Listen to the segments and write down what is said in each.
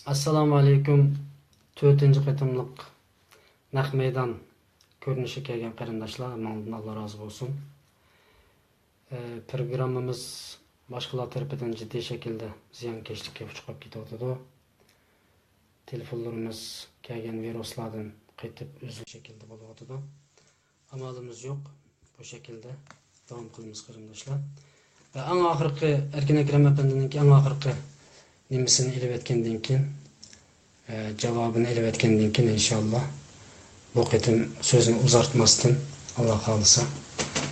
Assalomu alaykum. 4-qatımlıq naq meydan ko'rinishga kelgan qarindoshlar, mendan Alloh rozi bo'lsin. Programmamiz boshqalar tarafidan jiddiy shaklda ziyonkashlikka uchrab ketyapti. Telefonlarimiz kelgan viruslardan qaytib uzun shaklda bo'lyapti. Amalimiz yo'q. Bu shaklda davom qilamiz qarindoshlar. Va eng oxirgi Erkin Akram apandining eng oxirgi nimasini ilib etgandan keyin javobini ilib etgandan keyin inshaalloh bu qitim so'zni uzartmasdan Alloh xolisa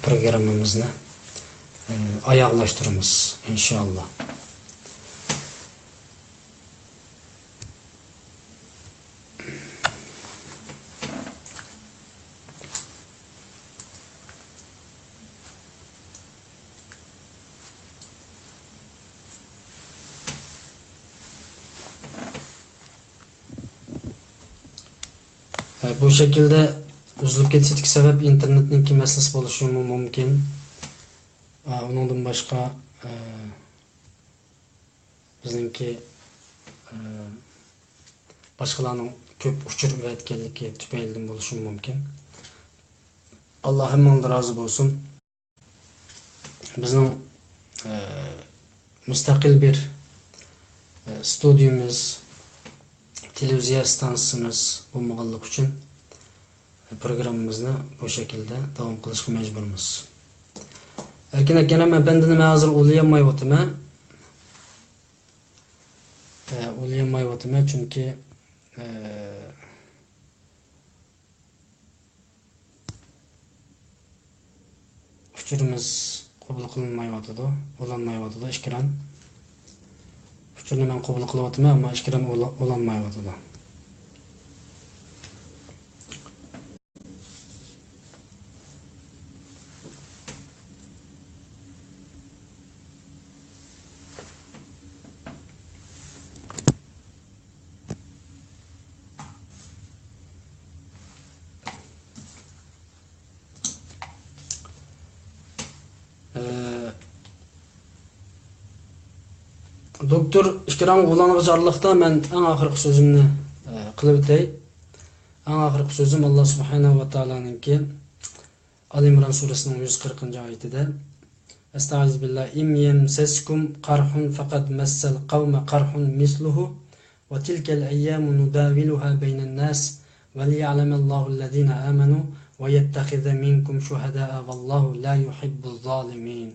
programmamizni oyoqlashtiramiz inshaalloh. Bu şekilde uzlup ketishlik sebep internetninki meselesi bo'lishi mumkin. Ondan başka bizningki başkalarning ko'p uchirib aytganligi tufaylidan bo'lishi mumkin. Alloh hammadan rozi bo'lsin. Bizning mustaqil bir studiyamiz, televiziya stansiyamiz bo'lmaganligi uchun programmamizni bu şekilde davom qilishga majburmiz. Erkin akam apandini men hozir o'ylayapman. O'ylayapman chunki uchurimiz qabul qilinmayotdi, ulanmayotdi ishkiram. Uchurni men qabul qilyapman, ammo ishkiram ulanmayotdi. Doktor ishkiram ulang'icharlikda men eng oxirgi so'zimni qilib o'tay. Eng oxirgi so'zim Alloh subhanahu va taoloninki Ali Imron surasining 140-oyatida Estaizu billahi im yemseskum qarhun faqat massal qavma qarhun misluhu va tilkal ayyamu nudaviluha baynan nas va liya'lamallohu allazina amanu va yattakhidha minkum shuhada'a vallohu la yuhibbuz zolimin.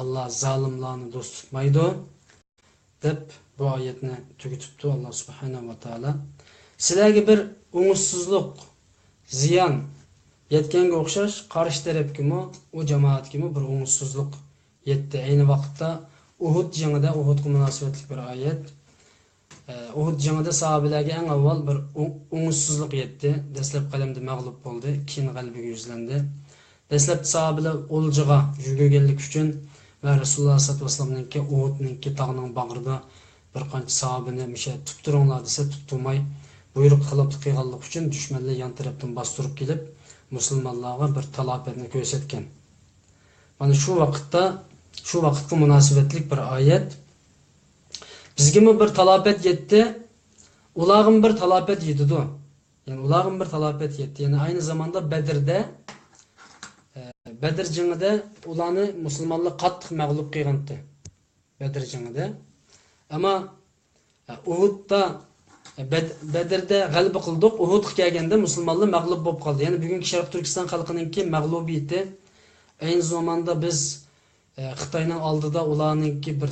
Allah zalimlarni do'st tutmaydi deb bu oyatni tugatibdi Alloh subhanahu va taolo. Sizlarga bir umutsizlik, ziyon yetganga o'xshash qarshi tarafgami, u jamoatgami bir umutsizlik yetdi. Ayni vaqtda Uhud jangida Uhudga munosabatli bir oyat. Uhud jangida sahobalarga eng avval bir umutsizlik yetdi. Dastlab qalamda mag'lub bo'ldi, keyin g'alabaga yuzlandi. Dastlab sahobalar o'ljaga yurganlik uchun ve Resulullah sallallahu aleyhi ve sellem'ninki Uhud'ninki tağının bağırda bir qancha sahabini mishe tutturunglar desa tutturmay buyruq qilib qilganlik uchun düşmanlar yan tarafdan bastırıp kelib musulmonlarga bir talafetni ko'rsatgan. Mana shu vaqtga munosabatli bir oyat. Bizga bir talafet yetdi, ularga bir talafet yetdi. Yani ularga bir talafet yetdi. Yani aynı zamanda Bedir jangida ularni musulmonlar qattiq mag'lub qilgandi. Bedir jangida. Ammo Uhudda Bedirda g'alaba qildik, Uhudga kelganda musulmonlar mag'lub bo'lib qoldi. Ya'ni bugungi Sharq Turkiston xalqininki mag'lubiyati aynı zamanda biz Xitoyning oldida ularninki bir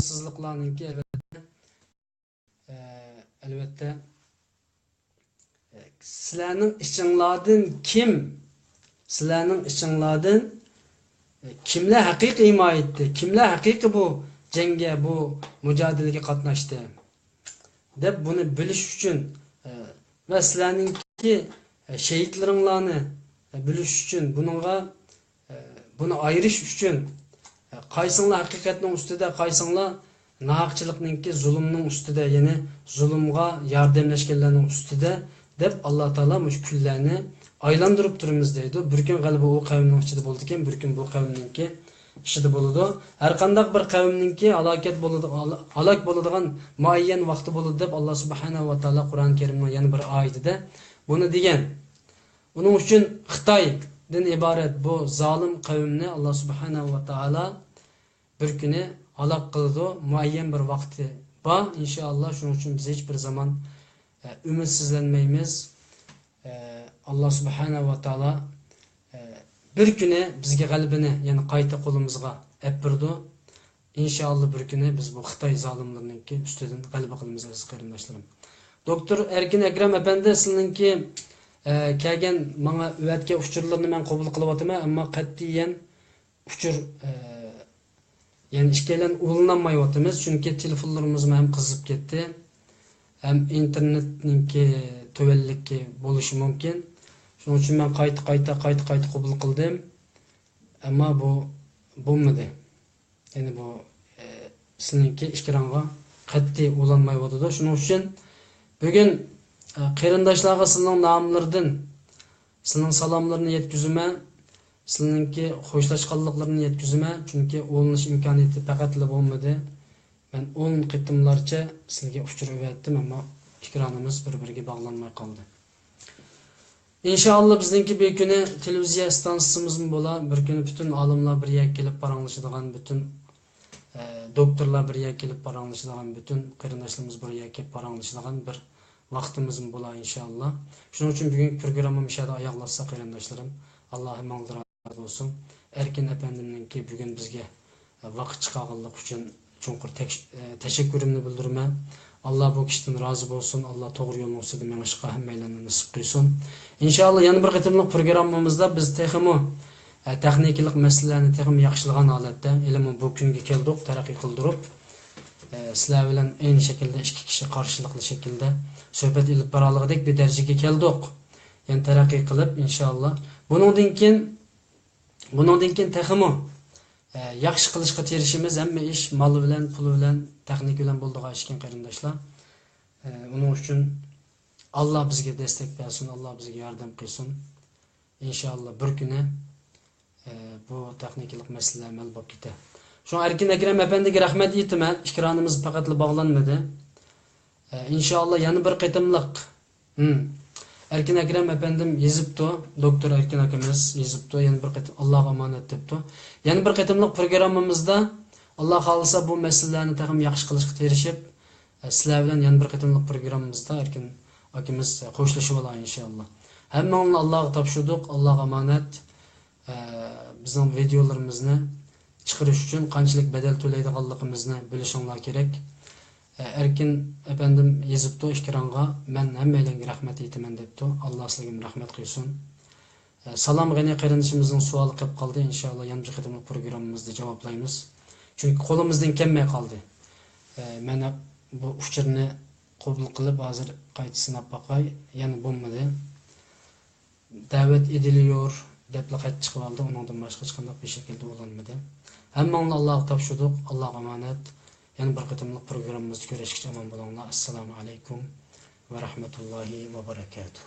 sızlıklarınki elbette sizlarning ichinglardan sizlarning ichinglardan kimlar haqiqiy imo etdi, kimlar haqiqiy bu jangga, bu mujodilaga qatnashdi deb buni bilish uchun va sizlarningki shahidlaringlarni bilish uchun, buni ayirish uchun qaysinglar haqiqatning ustida, qaysinglar nahaqchilikninki zulmning ustida, ya'ni zulmga yordamlashganlarning ustida deb Alloh taolo mush kunlarni aylantirib turimiz deydi. Bir kun g'alaba u qavmning ichida bo'ldi ekan, bir kun bu qavmninki ishida bo'ladi. Har qanday bir qavmninki halok bo'ladigan muayyan vaqti bo'ladi deb Alloh subhanahu va taolo Qur'on Karimning yana bir oyatida buni degan. Uning uchun Xitoydan iborat bu zolim qavmni Alloh subhanahu va taolo bir kuni halok qiladi, muayyan bir vaqti bor. Inshaalloh shuning uchun biz hech bir zaman ümidsizlanmaymiz. Allah subhanahu va taolo bir kuni bizga g'alabani, ya'ni qayta qo'limizga olib berdi. Inshaalloh bir kuni biz bu Xitoy zolimlarininki ustidan g'alaba qilamiz aziz qarindoshlarim. Doktor Erkin Akram apandi sizninki kelgan menga uvatga uchurlarni men qabul qilyapman, ammo qat'iyan uchur ya'ni ishkalan ulanmayapmiz, chunki telefonlarimiz ham qizib ketdi. Hem internetninki tövellikki bo'lishi mumkin. Shuning uchun men qayta qabul qildim. Ammo bu bo'lmadi. Ya'ni bu sizningki ishkironga qat'iy ulanmayapti. Shuning uchun bugun qarindoshlarga sizning nomlardan sizning salomlarni yetkazaman. Sizningki xo'shlashganliklarini yetkazaman, chunki o'linish imkoniyati faqatla bo'lmadi. Ben 10 qitimlarcha sizga uchirib etdim, ammo ekranimiz bir-biriga bog'lanmay qoldi. İnşallah bizningki bir kuni televiziya stansiyamiz bo'la, bir kuni butun olimlar bir yerga kelib paranglashadigan, butun doktorlar bir yerga kelib paranglashadigan, butun qarindoshlarimiz bir yerga kelib paranglashadigan bir vaqtimiz bo'la inshaalloh. Shuning uchun bugungi programmamizni shada oyoqlatsa qarindoshlarim, Alloh mang'dir olsun. Erkin apandimninki bugun bizga vaqt chiqarganlik uchun chunqur teşekkürümni bildirmen. Allah bu kişiden razı olsun. Allah doğru yolun olsun. Menişqa hammaylarni nasip qilsin. İnşallah yana bir qitimliq programmamızda biz texmi texnikalik masalalarni texmi yaxshilagan holatda ilmi bu kunga keldik, taraqqiy qildirib sizlar bilan aynı şekilde ikki kishi qarshilikli shaklda suhbat ilib boralg'idek bir darajaga keldik. Yani taraqqiy qilib inshaalloh buningdan keyin texmi yaxshi qilishga tirishimiz, hamma ish mol bilan, pul bilan, texnik bilan bo'ldigan ish ekan qarindoshlar. Uning uchun Alloh bizga destek bersin, Alloh bizga yordam qilsin. Inshaalloh bir kuni bu texnikalik masalalar amal bo'lib ketadi. Shu Erkin Akram apandiga rahmat aytaman. Ikronimiz faqatla bog'lanmadi. Inshaalloh yana bir qitimliq Erkin Akram apandim yezibdi, doktor Erkin akamiz yezibdi, yana bir qitim Alloh omonat debdi. Yana bir qitimliq programmamizda Alloh xolisa bu masalalarni taqim yaxshi qilishga tirishib, sizlar bilan yana bir qitimliq programmamizda Erkin akamiz qo'shilishib olar inshaalloh. Hammani Allohga topshirdik, Alloh omonat. Bizning videolarimizni chiqarish uchun qanchalik badal to'laydiganligimizni bilishinglar kerak. Erkin efendim yezibdi ishkironga, men hammalarga rahmat aytaman debdi. Alloh sizlarga rahmat qilsin. Salom g'ani qarindishimizning savoli qilib qoldi. Inshaalloh yana bir qitimliq programmamizda javoblaymiz. Chunki qo'limizdan kelmay qoldi. Mana bu uchurni qabul qilib hozir qayta sinab boqay, yana bo'lmadi. Da'vat ediliyor deb qayta chiqib oldi. Undan boshqa hech qanday bir shaklda bo'lanmadi. Hammani Allohga topshirdik. Alloh omonat. Yani bir qitimliq programmamizda ko'rishgacha omon bo'linglar. Assalomu alaykum va rahmatullohi va barakatuh.